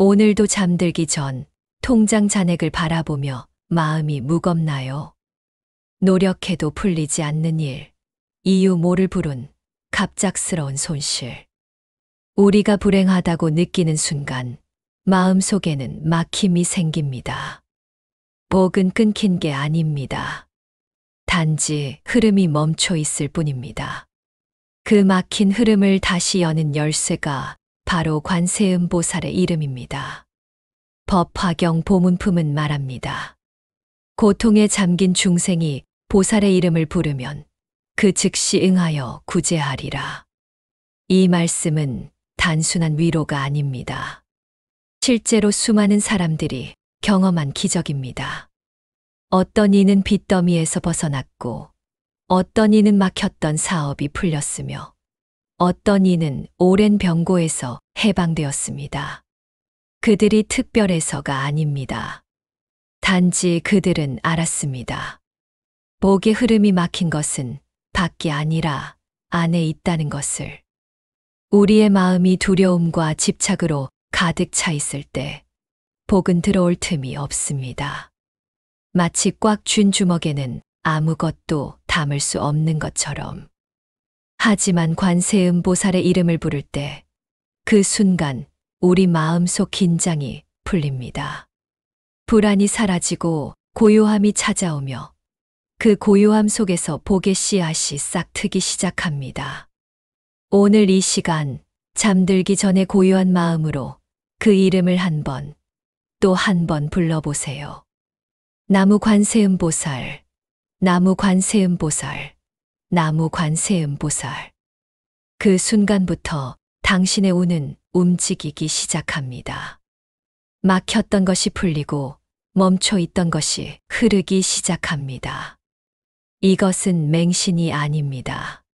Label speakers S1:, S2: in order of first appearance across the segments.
S1: 오늘도 잠들기 전 통장 잔액을 바라보며 마음이 무겁나요? 노력해도 풀리지 않는 일, 이유 모를 불운, 갑작스러운 손실. 우리가 불행하다고 느끼는 순간 마음속에는 막힘이 생깁니다. 복은 끊긴 게 아닙니다. 단지 흐름이 멈춰 있을 뿐입니다. 그 막힌 흐름을 다시 여는 열쇠가 바로 관세음보살의 이름입니다. 법화경 보문품은 말합니다. 고통에 잠긴 중생이 보살의 이름을 부르면 그 즉시 응하여 구제하리라. 이 말씀은 단순한 위로가 아닙니다. 실제로 수많은 사람들이 경험한 기적입니다. 어떤 이는 빚더미에서 벗어났고, 어떤 이는 막혔던 사업이 풀렸으며, 어떤 이는 오랜 병고에서 해방되었습니다. 그들이 특별해서가 아닙니다. 단지 그들은 알았습니다. 복의 흐름이 막힌 것은 밖이 아니라 안에 있다는 것을. 우리의 마음이 두려움과 집착으로 가득 차 있을 때 복은 들어올 틈이 없습니다. 마치 꽉 쥔 주먹에는 아무것도 담을 수 없는 것처럼. 하지만 관세음보살의 이름을 부를 때 그 순간 우리 마음속 긴장이 풀립니다. 불안이 사라지고 고요함이 찾아오며 그 고요함 속에서 복의 씨앗이 싹트기 시작합니다. 오늘 이 시간 잠들기 전에 고요한 마음으로 그 이름을 한 번, 또 한 번 불러보세요. 나무 관세음보살, 나무 관세음보살, 나무 관세음보살. 그 순간부터 당신의 운은 움직이기 시작합니다. 막혔던 것이 풀리고 멈춰 있던 것이 흐르기 시작합니다. 이것은 맹신이 아닙니다.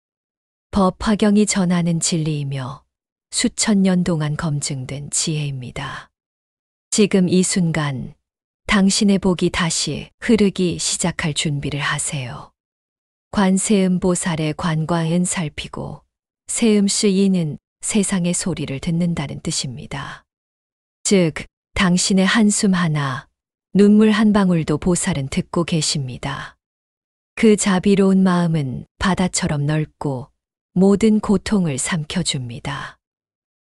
S1: 법화경이 전하는 진리이며 수천 년 동안 검증된 지혜입니다. 지금 이 순간 당신의 복이 다시 흐르기 시작할 준비를 하세요. 관세음보살의 관과은 살피고 세음시이는 세상의 소리를 듣는다는 뜻입니다. 즉, 당신의 한숨 하나, 눈물 한 방울도 보살은 듣고 계십니다. 그 자비로운 마음은 바다처럼 넓고 모든 고통을 삼켜줍니다.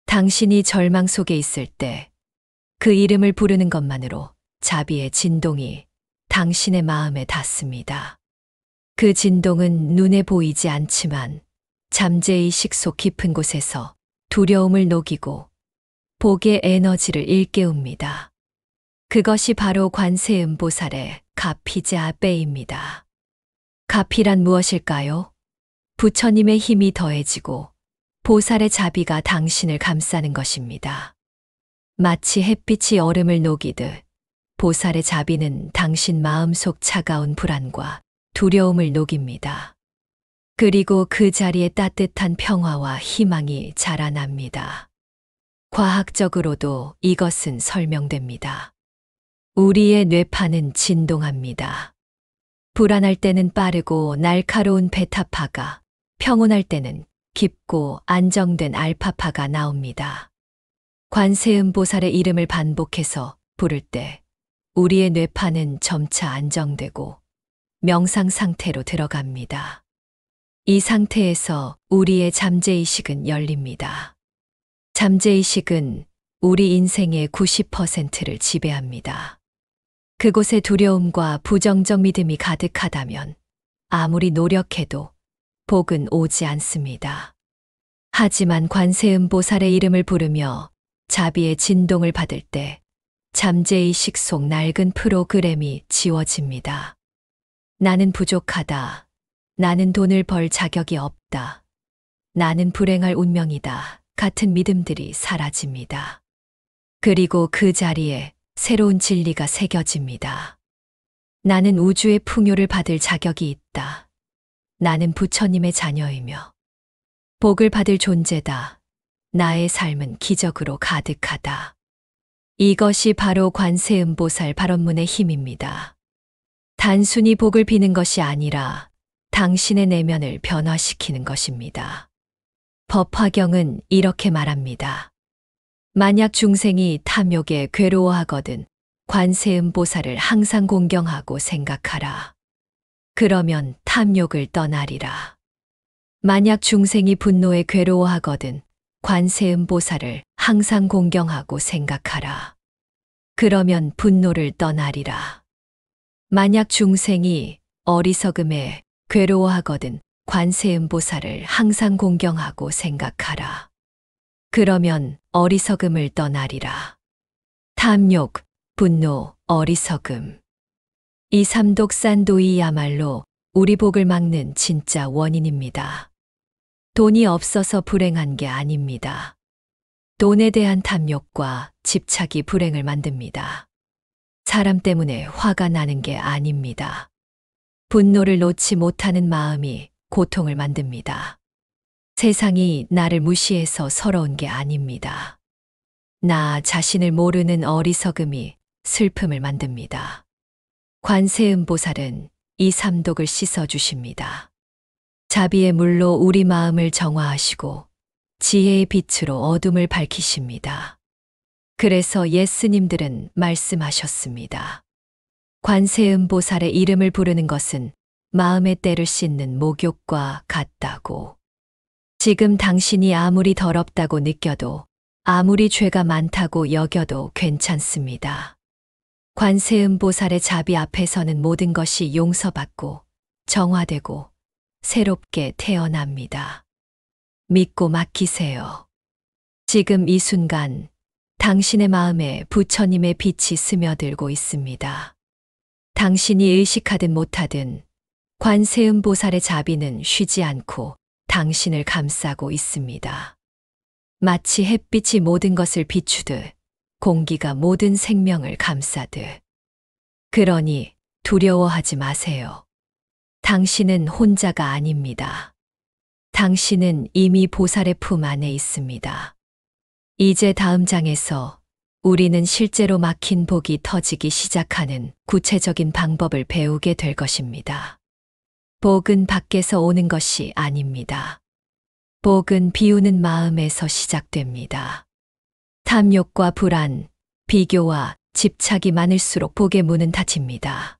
S1: 당신이 절망 속에 있을 때 그 이름을 부르는 것만으로 자비의 진동이 당신의 마음에 닿습니다. 그 진동은 눈에 보이지 않지만 잠재의식 속 깊은 곳에서 두려움을 녹이고 복의 에너지를 일깨웁니다. 그것이 바로 관세음보살의 가피자 빼입니다. 가피란 무엇일까요? 부처님의 힘이 더해지고 보살의 자비가 당신을 감싸는 것입니다. 마치 햇빛이 얼음을 녹이듯 보살의 자비는 당신 마음속 차가운 불안과 두려움을 녹입니다. 그리고 그 자리에 따뜻한 평화와 희망이 자라납니다. 과학적으로도 이것은 설명됩니다. 우리의 뇌파는 진동합니다. 불안할 때는 빠르고 날카로운 베타파가, 평온할 때는 깊고 안정된 알파파가 나옵니다. 관세음보살의 이름을 반복해서 부를 때 우리의 뇌파는 점차 안정되고 명상 상태로 들어갑니다. 이 상태에서 우리의 잠재의식은 열립니다. 잠재의식은 우리 인생의 90%를 지배합니다. 그곳에 두려움과 부정적 믿음이 가득하다면 아무리 노력해도 복은 오지 않습니다. 하지만 관세음보살의 이름을 부르며 자비의 진동을 받을 때 잠재의식 속 낡은 프로그램이 지워집니다. 나는 부족하다. 나는 돈을 벌 자격이 없다. 나는 불행할 운명이다. 같은 믿음들이 사라집니다. 그리고 그 자리에 새로운 진리가 새겨집니다. 나는 우주의 풍요를 받을 자격이 있다. 나는 부처님의 자녀이며 복을 받을 존재다. 나의 삶은 기적으로 가득하다. 이것이 바로 관세음보살 발언문의 힘입니다. 단순히 복을 비는 것이 아니라 당신의 내면을 변화시키는 것입니다. 법화경은 이렇게 말합니다. 만약 중생이 탐욕에 괴로워하거든 관세음보살을 항상 공경하고 생각하라. 그러면 탐욕을 떠나리라. 만약 중생이 분노에 괴로워하거든 관세음보살을 항상 공경하고 생각하라. 그러면 분노를 떠나리라. 만약 중생이 어리석음에 괴로워하거든 관세음보살을 항상 공경하고 생각하라. 그러면 어리석음을 떠나리라. 탐욕, 분노, 어리석음. 이 삼독산도이야말로 우리 복을 막는 진짜 원인입니다. 돈이 없어서 불행한 게 아닙니다. 돈에 대한 탐욕과 집착이 불행을 만듭니다. 사람 때문에 화가 나는 게 아닙니다. 분노를 놓지 못하는 마음이 고통을 만듭니다. 세상이 나를 무시해서 서러운 게 아닙니다. 나 자신을 모르는 어리석음이 슬픔을 만듭니다. 관세음보살은 이 삼독을 씻어주십니다. 자비의 물로 우리 마음을 정화하시고 지혜의 빛으로 어둠을 밝히십니다. 그래서 예스님들은 말씀하셨습니다. 관세음보살의 이름을 부르는 것은 마음의 때를 씻는 목욕과 같다고. 지금 당신이 아무리 더럽다고 느껴도 아무리 죄가 많다고 여겨도 괜찮습니다. 관세음보살의 자비 앞에서는 모든 것이 용서받고 정화되고 새롭게 태어납니다. 믿고 맡기세요. 지금 이 순간 당신의 마음에 부처님의 빛이 스며들고 있습니다. 당신이 의식하든 못하든 관세음보살의 자비는 쉬지 않고 당신을 감싸고 있습니다. 마치 햇빛이 모든 것을 비추듯 공기가 모든 생명을 감싸듯. 그러니 두려워하지 마세요. 당신은 혼자가 아닙니다. 당신은 이미 보살의 품 안에 있습니다. 이제 다음 장에서 우리는 실제로 막힌 복이 터지기 시작하는 구체적인 방법을 배우게 될 것입니다. 복은 밖에서 오는 것이 아닙니다. 복은 비우는 마음에서 시작됩니다. 탐욕과 불안, 비교와 집착이 많을수록 복의 문은 닫힙니다.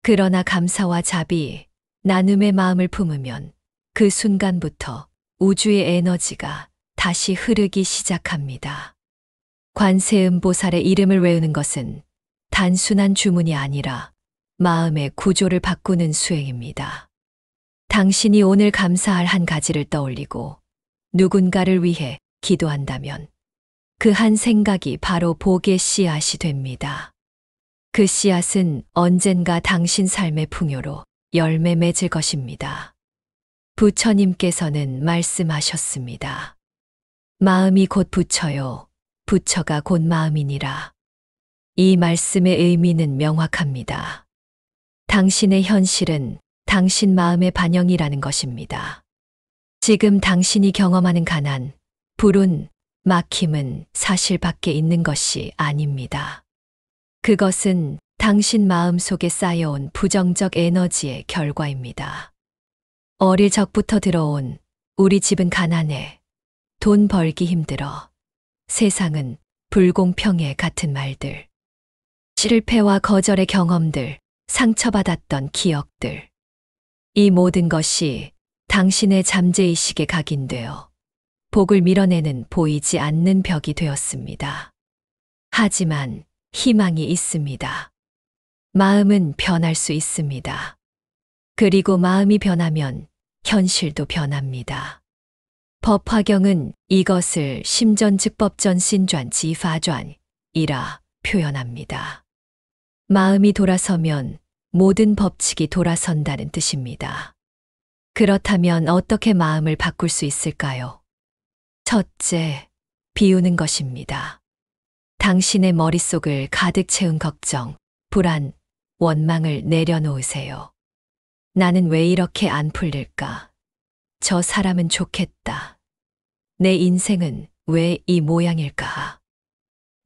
S1: 그러나 감사와 자비, 나눔의 마음을 품으면 그 순간부터 우주의 에너지가 다시 흐르기 시작합니다. 관세음보살의 이름을 외우는 것은 단순한 주문이 아니라 마음의 구조를 바꾸는 수행입니다. 당신이 오늘 감사할 한 가지를 떠올리고 누군가를 위해 기도한다면 그 한 생각이 바로 복의 씨앗이 됩니다. 그 씨앗은 언젠가 당신 삶의 풍요로 열매 맺을 것입니다. 부처님께서는 말씀하셨습니다. 마음이 곧 부처요, 부처가 곧 마음이니라. 이 말씀의 의미는 명확합니다. 당신의 현실은 당신 마음의 반영이라는 것입니다. 지금 당신이 경험하는 가난, 불운, 막힘은 사실 밖에 있는 것이 아닙니다. 그것은 당신 마음 속에 쌓여온 부정적 에너지의 결과입니다. 어릴 적부터 들어온 우리 집은 가난해, 돈 벌기 힘들어, 세상은 불공평해 같은 말들, 실패와 거절의 경험들, 상처받았던 기억들, 이 모든 것이 당신의 잠재의식에 각인되어 복을 밀어내는 보이지 않는 벽이 되었습니다. 하지만 희망이 있습니다. 마음은 변할 수 있습니다. 그리고 마음이 변하면 현실도 변합니다. 법화경은 이것을 심전즉법전 신转 지法转이라 표현합니다. 마음이 돌아서면 모든 법칙이 돌아선다는 뜻입니다. 그렇다면 어떻게 마음을 바꿀 수 있을까요? 첫째, 비우는 것입니다. 당신의 머릿속을 가득 채운 걱정, 불안, 원망을 내려놓으세요. 나는 왜 이렇게 안 풀릴까? 저 사람은 좋겠다. 내 인생은 왜 이 모양일까?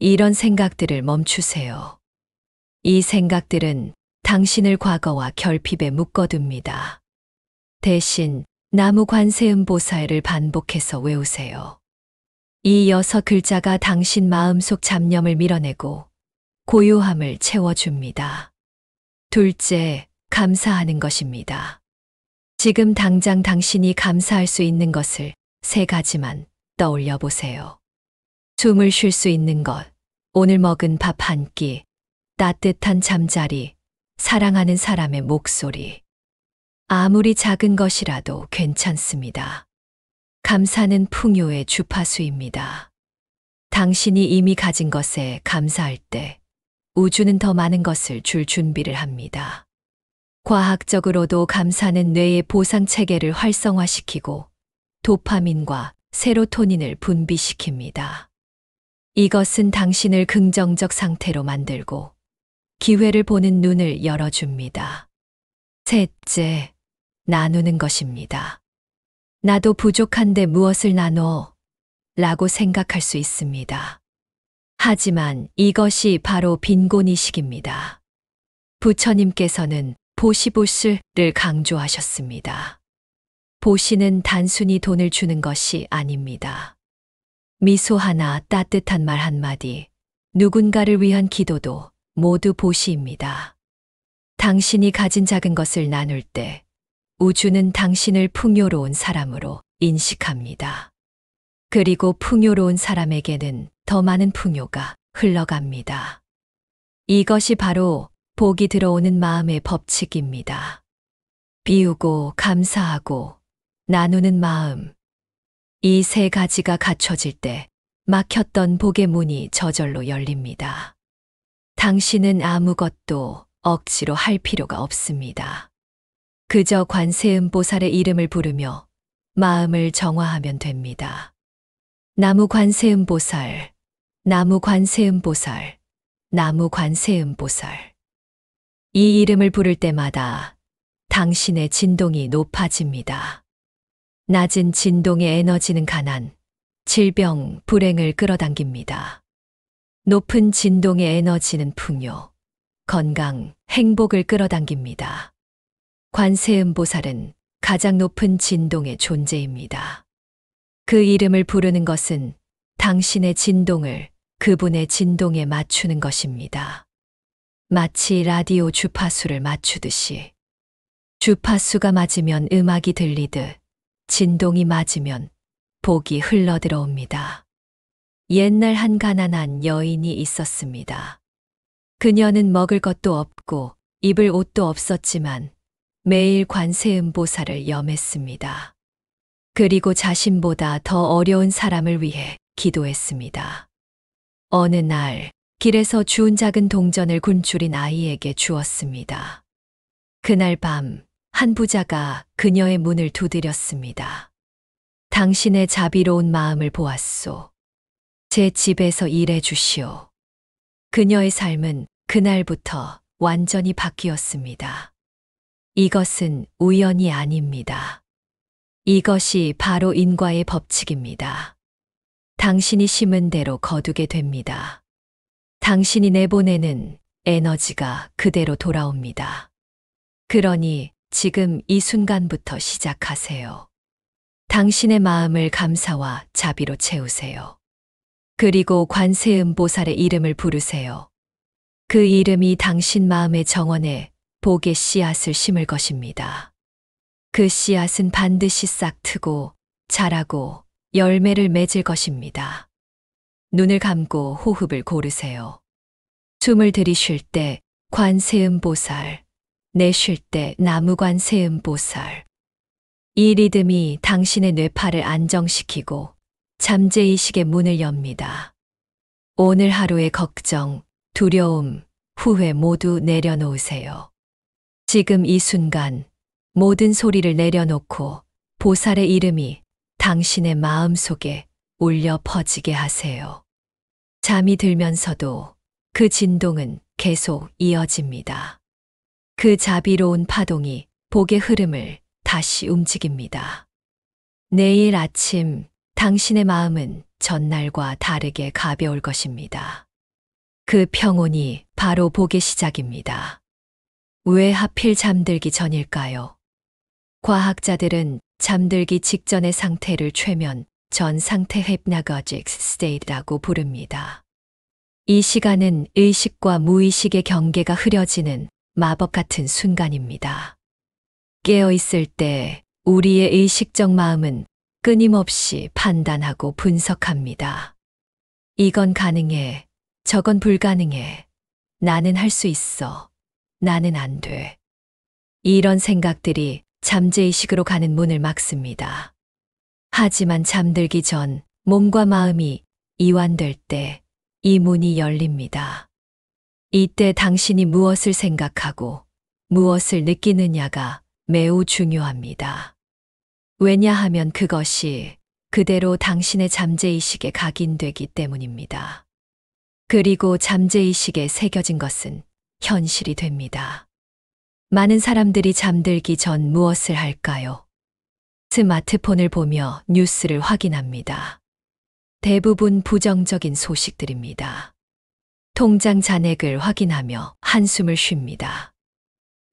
S1: 이런 생각들을 멈추세요. 이 생각들은 당신을 과거와 결핍에 묶어둡니다. 대신 나무 관세음보살을 반복해서 외우세요. 이 6글자가 당신 마음속 잡념을 밀어내고 고요함을 채워줍니다. 둘째, 감사하는 것입니다. 지금 당장 당신이 감사할 수 있는 것을 3가지만 떠올려 보세요. 숨을 쉴 수 있는 것, 오늘 먹은 밥 한 끼, 따뜻한 잠자리, 사랑하는 사람의 목소리. 아무리 작은 것이라도 괜찮습니다. 감사는 풍요의 주파수입니다. 당신이 이미 가진 것에 감사할 때 우주는 더 많은 것을 줄 준비를 합니다. 과학적으로도 감사는 뇌의 보상 체계를 활성화시키고 도파민과 세로토닌을 분비시킵니다. 이것은 당신을 긍정적 상태로 만들고 기회를 보는 눈을 열어줍니다. 셋째, 나누는 것입니다. 나도 부족한데 무엇을 나눠? 라고 생각할 수 있습니다. 하지만 이것이 바로 빈곤의식입니다. 부처님께서는 보시보스를 강조하셨습니다. 보시는 단순히 돈을 주는 것이 아닙니다. 미소 하나, 따뜻한 말 한마디, 누군가를 위한 기도도 모두 보시입니다. 당신이 가진 작은 것을 나눌 때 우주는 당신을 풍요로운 사람으로 인식합니다. 그리고 풍요로운 사람에게는 더 많은 풍요가 흘러갑니다. 이것이 바로 복이 들어오는 마음의 법칙입니다. 비우고 감사하고 나누는 마음. 이 3가지가 갖춰질 때 막혔던 복의 문이 저절로 열립니다. 당신은 아무것도 억지로 할 필요가 없습니다. 그저 관세음보살의 이름을 부르며 마음을 정화하면 됩니다. 나무 관세음보살, 나무 관세음보살, 나무 관세음보살. 이 이름을 부를 때마다 당신의 진동이 높아집니다. 낮은 진동의 에너지는 가난, 질병, 불행을 끌어당깁니다. 높은 진동의 에너지는 풍요, 건강, 행복을 끌어당깁니다. 관세음보살은 가장 높은 진동의 존재입니다. 그 이름을 부르는 것은 당신의 진동을 그분의 진동에 맞추는 것입니다. 마치 라디오 주파수를 맞추듯이. 주파수가 맞으면 음악이 들리듯 진동이 맞으면 복이 흘러들어옵니다. 옛날 한 가난한 여인이 있었습니다. 그녀는 먹을 것도 없고 입을 옷도 없었지만 매일 관세음보살을 염했습니다. 그리고 자신보다 더 어려운 사람을 위해 기도했습니다. 어느 날 길에서 주운 작은 동전을 굶주린 아이에게 주었습니다. 그날 밤 한 부자가 그녀의 문을 두드렸습니다. 당신의 자비로운 마음을 보았소. 제 집에서 일해 주시오. 그녀의 삶은 그날부터 완전히 바뀌었습니다. 이것은 우연이 아닙니다. 이것이 바로 인과의 법칙입니다. 당신이 심은 대로 거두게 됩니다. 당신이 내보내는 에너지가 그대로 돌아옵니다. 그러니 지금 이 순간부터 시작하세요. 당신의 마음을 감사와 자비로 채우세요. 그리고 관세음보살의 이름을 부르세요. 그 이름이 당신 마음의 정원에 복의 씨앗을 심을 것입니다. 그 씨앗은 반드시 싹 트고 자라고 열매를 맺을 것입니다. 눈을 감고 호흡을 고르세요. 숨을 들이쉴 때 관세음보살, 내쉴 때 나무관세음보살. 이 리듬이 당신의 뇌파를 안정시키고 잠재의식의 문을 엽니다. 오늘 하루의 걱정, 두려움, 후회 모두 내려놓으세요. 지금 이 순간 모든 소리를 내려놓고 보살의 이름이 당신의 마음 속에 울려 퍼지게 하세요. 잠이 들면서도 그 진동은 계속 이어집니다. 그 자비로운 파동이 복의 흐름을 다시 움직입니다. 내일 아침 당신의 마음은 전날과 다르게 가벼울 것입니다. 그 평온이 바로 복의 시작입니다. 왜 하필 잠들기 전일까요? 과학자들은 잠들기 직전의 상태를 최면 전 상태 hypnagogic state라고 부릅니다. 이 시간은 의식과 무의식의 경계가 흐려지는 마법 같은 순간입니다. 깨어있을 때 우리의 의식적 마음은 끊임없이 판단하고 분석합니다. 이건 가능해. 저건 불가능해. 나는 할 수 있어. 나는 안 돼. 이런 생각들이 잠재의식으로 가는 문을 막습니다. 하지만 잠들기 전 몸과 마음이 이완될 때 이 문이 열립니다. 이때 당신이 무엇을 생각하고 무엇을 느끼느냐가 매우 중요합니다. 왜냐하면 그것이 그대로 당신의 잠재의식에 각인되기 때문입니다. 그리고 잠재의식에 새겨진 것은 현실이 됩니다. 많은 사람들이 잠들기 전 무엇을 할까요? 스마트폰을 보며 뉴스를 확인합니다. 대부분 부정적인 소식들입니다. 통장 잔액을 확인하며 한숨을 쉽니다.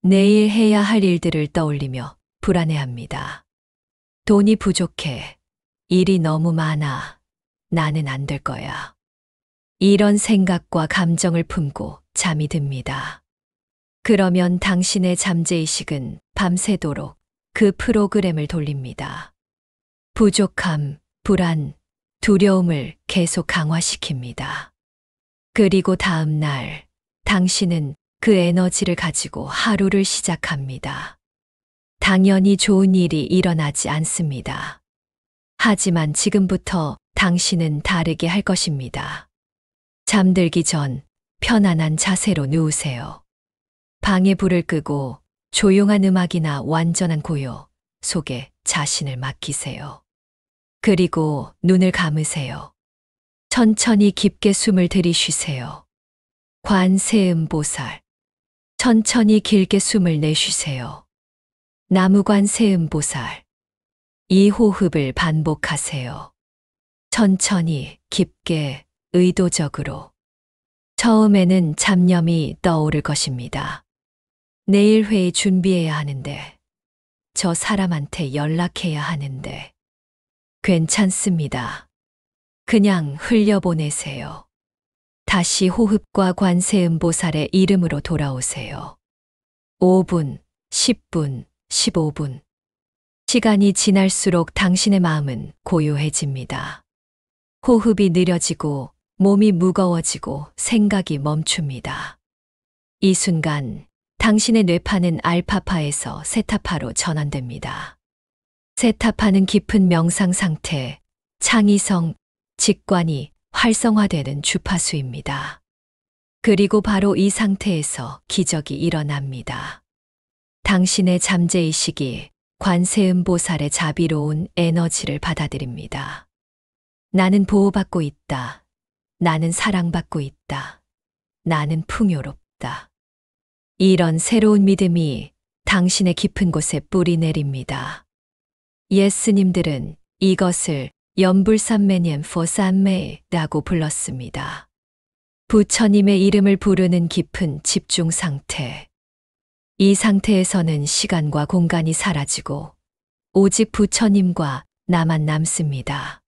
S1: 내일 해야 할 일들을 떠올리며 불안해합니다. 돈이 부족해. 일이 너무 많아. 나는 안 될 거야. 이런 생각과 감정을 품고 잠이 듭니다. 그러면 당신의 잠재의식은 밤새도록 그 프로그램을 돌립니다. 부족함, 불안, 두려움을 계속 강화시킵니다. 그리고 다음 날 당신은 그 에너지를 가지고 하루를 시작합니다. 당연히 좋은 일이 일어나지 않습니다. 하지만 지금부터 당신은 다르게 할 것입니다. 잠들기 전 편안한 자세로 누우세요. 방에 불을 끄고 조용한 음악이나 완전한 고요 속에 자신을 맡기세요. 그리고 눈을 감으세요. 천천히 깊게 숨을 들이쉬세요. 관세음보살. 천천히 길게 숨을 내쉬세요. 나무관세음보살. 이 호흡을 반복하세요. 천천히, 깊게, 의도적으로. 처음에는 잡념이 떠오를 것입니다. 내일 회의 준비해야 하는데, 저 사람한테 연락해야 하는데. 괜찮습니다. 그냥 흘려보내세요. 다시 호흡과 관세음보살의 이름으로 돌아오세요. 5분, 10분, 15분. 시간이 지날수록 당신의 마음은 고요해집니다. 호흡이 느려지고 몸이 무거워지고 생각이 멈춥니다. 이 순간 당신의 뇌파는 알파파에서 세타파로 전환됩니다. 세타파는 깊은 명상 상태, 창의성, 직관이 활성화되는 주파수입니다. 그리고 바로 이 상태에서 기적이 일어납니다. 당신의 잠재의식이 관세음보살의 자비로운 에너지를 받아들입니다. 나는 보호받고 있다. 나는 사랑받고 있다. 나는 풍요롭다. 이런 새로운 믿음이 당신의 깊은 곳에 뿌리 내립니다. 예스님들은 이것을 연불산매님 포산매라고 불렀습니다. 부처님의 이름을 부르는 깊은 집중 상태. 이 상태에서는 시간과 공간이 사라지고 오직 부처님과 나만 남습니다.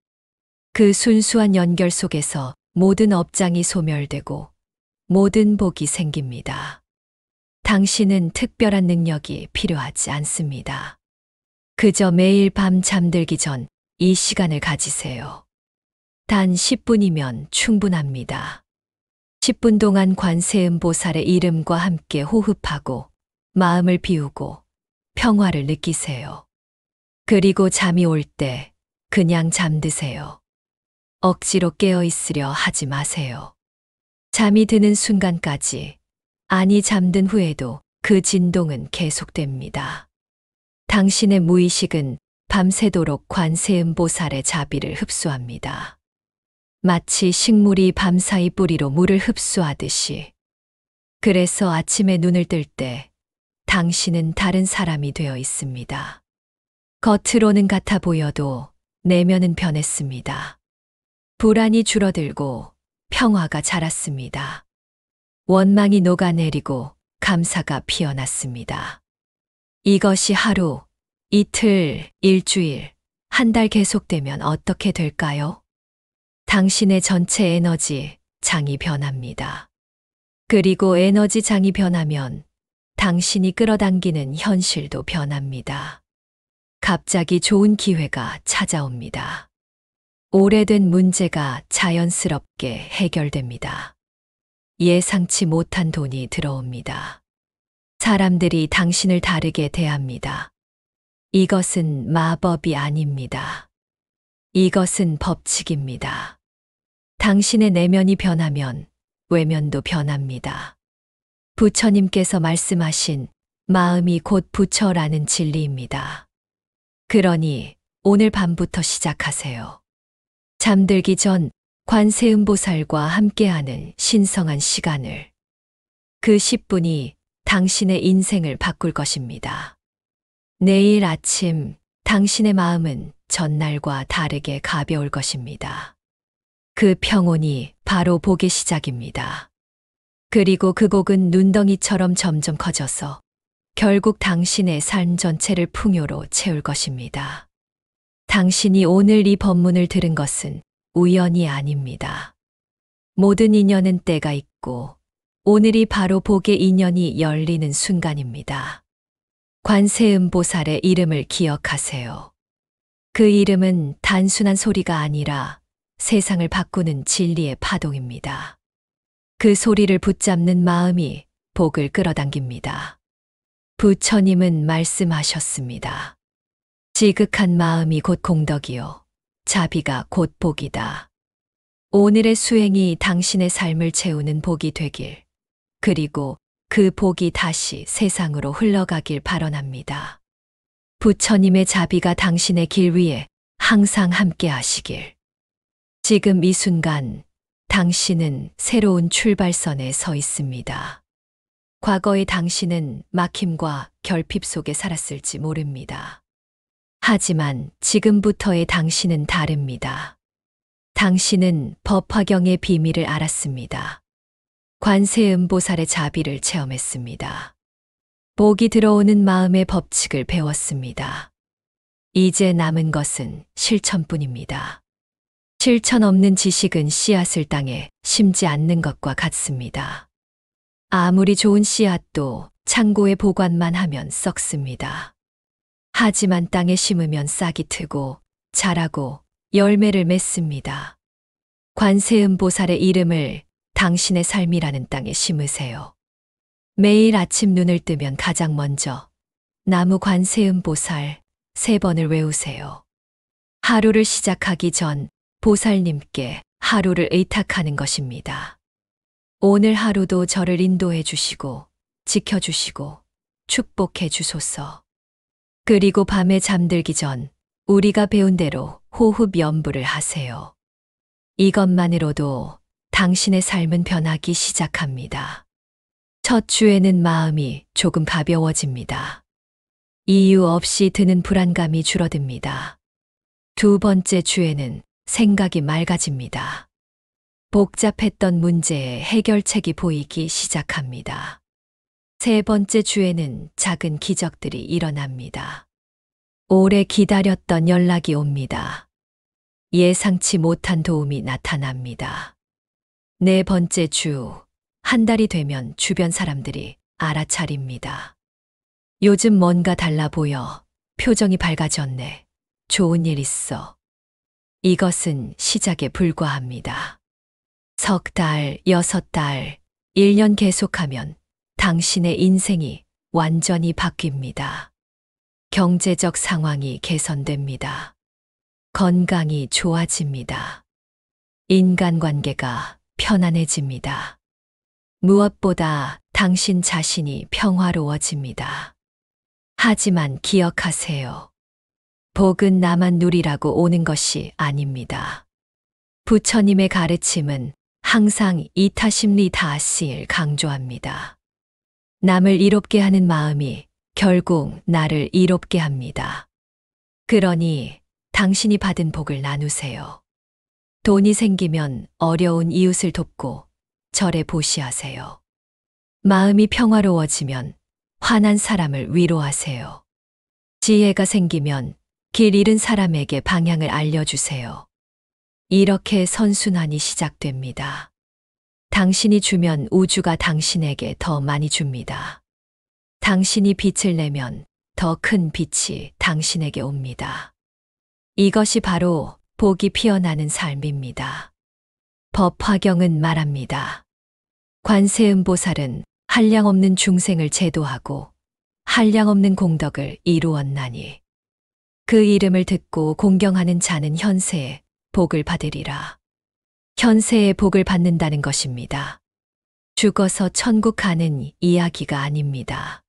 S1: 그 순수한 연결 속에서 모든 업장이 소멸되고 모든 복이 생깁니다. 당신은 특별한 능력이 필요하지 않습니다. 그저 매일 밤 잠들기 전 이 시간을 가지세요. 단 10분이면 충분합니다. 10분 동안 관세음보살의 이름과 함께 호흡하고 마음을 비우고 평화를 느끼세요. 그리고 잠이 올 때 그냥 잠드세요. 억지로 깨어 있으려 하지 마세요. 잠이 드는 순간까지, 아니 잠든 후에도 그 진동은 계속됩니다. 당신의 무의식은 밤새도록 관세음보살의 자비를 흡수합니다. 마치 식물이 밤사이 뿌리로 물을 흡수하듯이. 그래서 아침에 눈을 뜰 때 당신은 다른 사람이 되어 있습니다. 겉으로는 같아 보여도 내면은 변했습니다. 불안이 줄어들고 평화가 자랐습니다. 원망이 녹아내리고 감사가 피어났습니다. 이것이 하루, 이틀, 일주일, 한 달 계속되면 어떻게 될까요? 당신의 전체 에너지 장이 변합니다. 그리고 에너지 장이 변하면 당신이 끌어당기는 현실도 변합니다. 갑자기 좋은 기회가 찾아옵니다. 오래된 문제가 자연스럽게 해결됩니다. 예상치 못한 돈이 들어옵니다. 사람들이 당신을 다르게 대합니다. 이것은 마법이 아닙니다. 이것은 법칙입니다. 당신의 내면이 변하면 외면도 변합니다. 부처님께서 말씀하신 마음이 곧 부처라는 진리입니다. 그러니 오늘 밤부터 시작하세요. 잠들기 전 관세음보살과 함께하는 신성한 시간을. 그 10분이 당신의 인생을 바꿀 것입니다. 내일 아침 당신의 마음은 전날과 다르게 가벼울 것입니다. 그 평온이 바로 복의 시작입니다. 그리고 그 복은 눈덩이처럼 점점 커져서 결국 당신의 삶 전체를 풍요로 채울 것입니다. 당신이 오늘 이 법문을 들은 것은 우연이 아닙니다. 모든 인연은 때가 있고 오늘이 바로 복의 인연이 열리는 순간입니다. 관세음보살의 이름을 기억하세요. 그 이름은 단순한 소리가 아니라 세상을 바꾸는 진리의 파동입니다. 그 소리를 붙잡는 마음이 복을 끌어당깁니다. 부처님은 말씀하셨습니다. 지극한 마음이 곧 공덕이요. 자비가 곧 복이다. 오늘의 수행이 당신의 삶을 채우는 복이 되길, 그리고 그 복이 다시 세상으로 흘러가길 발언합니다. 부처님의 자비가 당신의 길 위에 항상 함께 하시길. 지금 이 순간 당신은 새로운 출발선에 서 있습니다. 과거의 당신은 막힘과 결핍 속에 살았을지 모릅니다. 하지만 지금부터의 당신은 다릅니다. 당신은 법화경의 비밀을 알았습니다. 관세음보살의 자비를 체험했습니다. 복이 들어오는 마음의 법칙을 배웠습니다. 이제 남은 것은 실천뿐입니다. 실천 없는 지식은 씨앗을 땅에 심지 않는 것과 같습니다. 아무리 좋은 씨앗도 창고에 보관만 하면 썩습니다. 하지만 땅에 심으면 싹이 트고 자라고 열매를 맺습니다. 관세음보살의 이름을 당신의 삶이라는 땅에 심으세요. 매일 아침 눈을 뜨면 가장 먼저 나무 관세음보살 3번을 외우세요. 하루를 시작하기 전 보살님께 하루를 의탁하는 것입니다. 오늘 하루도 저를 인도해 주시고 지켜주시고 축복해 주소서. 그리고 밤에 잠들기 전 우리가 배운 대로 호흡 연부를 하세요. 이것만으로도 당신의 삶은 변하기 시작합니다. 첫 주에는 마음이 조금 가벼워집니다. 이유 없이 드는 불안감이 줄어듭니다. 두 번째 주에는 생각이 맑아집니다. 복잡했던 문제의 해결책이 보이기 시작합니다. 세 번째 주에는 작은 기적들이 일어납니다. 오래 기다렸던 연락이 옵니다. 예상치 못한 도움이 나타납니다. 네 번째 주, 한 달이 되면 주변 사람들이 알아차립니다. 요즘 뭔가 달라 보여. 표정이 밝아졌네. 좋은 일 있어. 이것은 시작에 불과합니다. 석 달, 6달, 1년 계속하면 당신의 인생이 완전히 바뀝니다. 경제적 상황이 개선됩니다. 건강이 좋아집니다. 인간관계가 편안해집니다. 무엇보다 당신 자신이 평화로워집니다. 하지만 기억하세요. 복은 나만 누리라고 오는 것이 아닙니다. 부처님의 가르침은 항상 이타심리 다시를 강조합니다. 남을 이롭게 하는 마음이 결국 나를 이롭게 합니다. 그러니 당신이 받은 복을 나누세요. 돈이 생기면 어려운 이웃을 돕고 절에 보시하세요. 마음이 평화로워지면 화난 사람을 위로하세요. 지혜가 생기면 길 잃은 사람에게 방향을 알려주세요. 이렇게 선순환이 시작됩니다. 당신이 주면 우주가 당신에게 더 많이 줍니다. 당신이 빛을 내면 더 큰 빛이 당신에게 옵니다. 이것이 바로 복이 피어나는 삶입니다. 법화경은 말합니다. 관세음보살은 한량없는 중생을 제도하고 한량없는 공덕을 이루었나니 그 이름을 듣고 공경하는 자는 현세에 복을 받으리라. 현세에 복을 받는다는 것입니다. 죽어서 천국 가는 이야기가 아닙니다.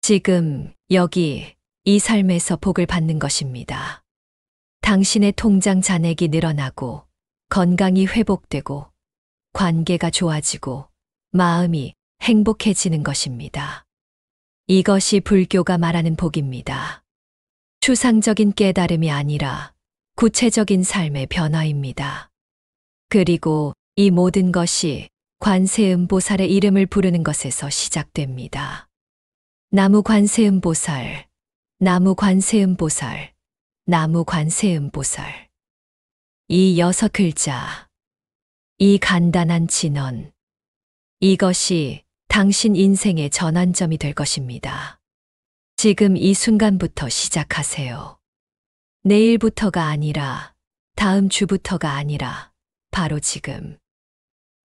S1: 지금 여기 이 삶에서 복을 받는 것입니다. 당신의 통장 잔액이 늘어나고 건강이 회복되고 관계가 좋아지고 마음이 행복해지는 것입니다. 이것이 불교가 말하는 복입니다. 추상적인 깨달음이 아니라 구체적인 삶의 변화입니다. 그리고 이 모든 것이 관세음보살의 이름을 부르는 것에서 시작됩니다. 나무 관세음보살, 나무 관세음보살, 나무 관세음보살. 이 6글자, 이 간단한 진언, 이것이 당신 인생의 전환점이 될 것입니다. 지금 이 순간부터 시작하세요. 내일부터가 아니라, 다음 주부터가 아니라, 바로 지금.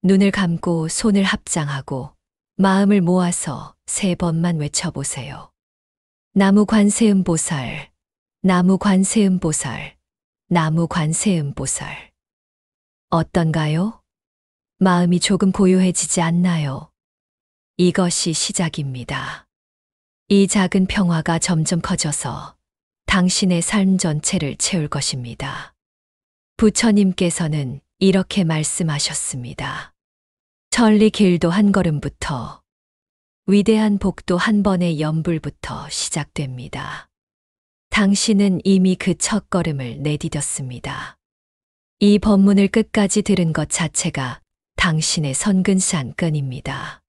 S1: 눈을 감고 손을 합장하고 마음을 모아서 3번만 외쳐보세요. 나무 관세음보살, 나무 관세음보살, 나무 관세음보살. 어떤가요? 마음이 조금 고요해지지 않나요? 이것이 시작입니다. 이 작은 평화가 점점 커져서 당신의 삶 전체를 채울 것입니다. 부처님께서는 이렇게 말씀하셨습니다. 천리 길도 한 걸음부터, 위대한 복도 한 번의 연불부터 시작됩니다. 당신은 이미 그 첫걸음을 내디뎠습니다. 이 법문을 끝까지 들은 것 자체가 당신의 선근산끈입니다.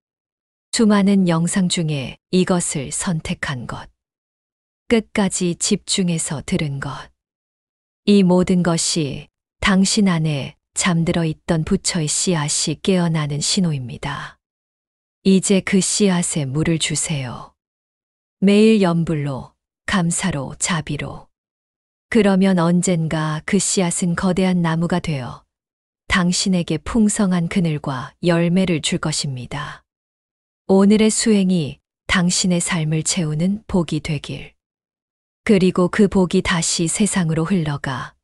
S1: 수많은 영상 중에 이것을 선택한 것, 끝까지 집중해서 들은 것, 이 모든 것이 당신 안에 잠들어 있던 부처의 씨앗이 깨어나는 신호입니다. 이제 그 씨앗에 물을 주세요. 매일 연불로, 감사로, 자비로. 그러면 언젠가 그 씨앗은 거대한 나무가 되어 당신에게 풍성한 그늘과 열매를 줄 것입니다. 오늘의 수행이 당신의 삶을 채우는 복이 되길. 그리고 그 복이 다시 세상으로 흘러가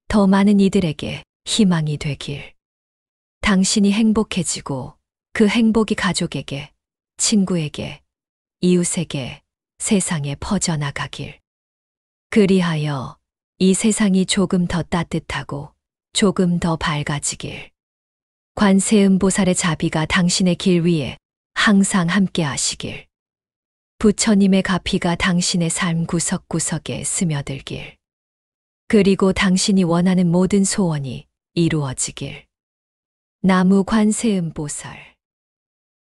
S1: 더 많은 이들에게 희망이 되길. 당신이 행복해지고 그 행복이 가족에게, 친구에게, 이웃에게, 세상에 퍼져나가길. 그리하여 이 세상이 조금 더 따뜻하고 조금 더 밝아지길. 관세음보살의 자비가 당신의 길 위에 항상 함께 하시길. 부처님의 가피가 당신의 삶 구석구석에 스며들길. 그리고 당신이 원하는 모든 소원이 이루어지길. 나무 관세음보살.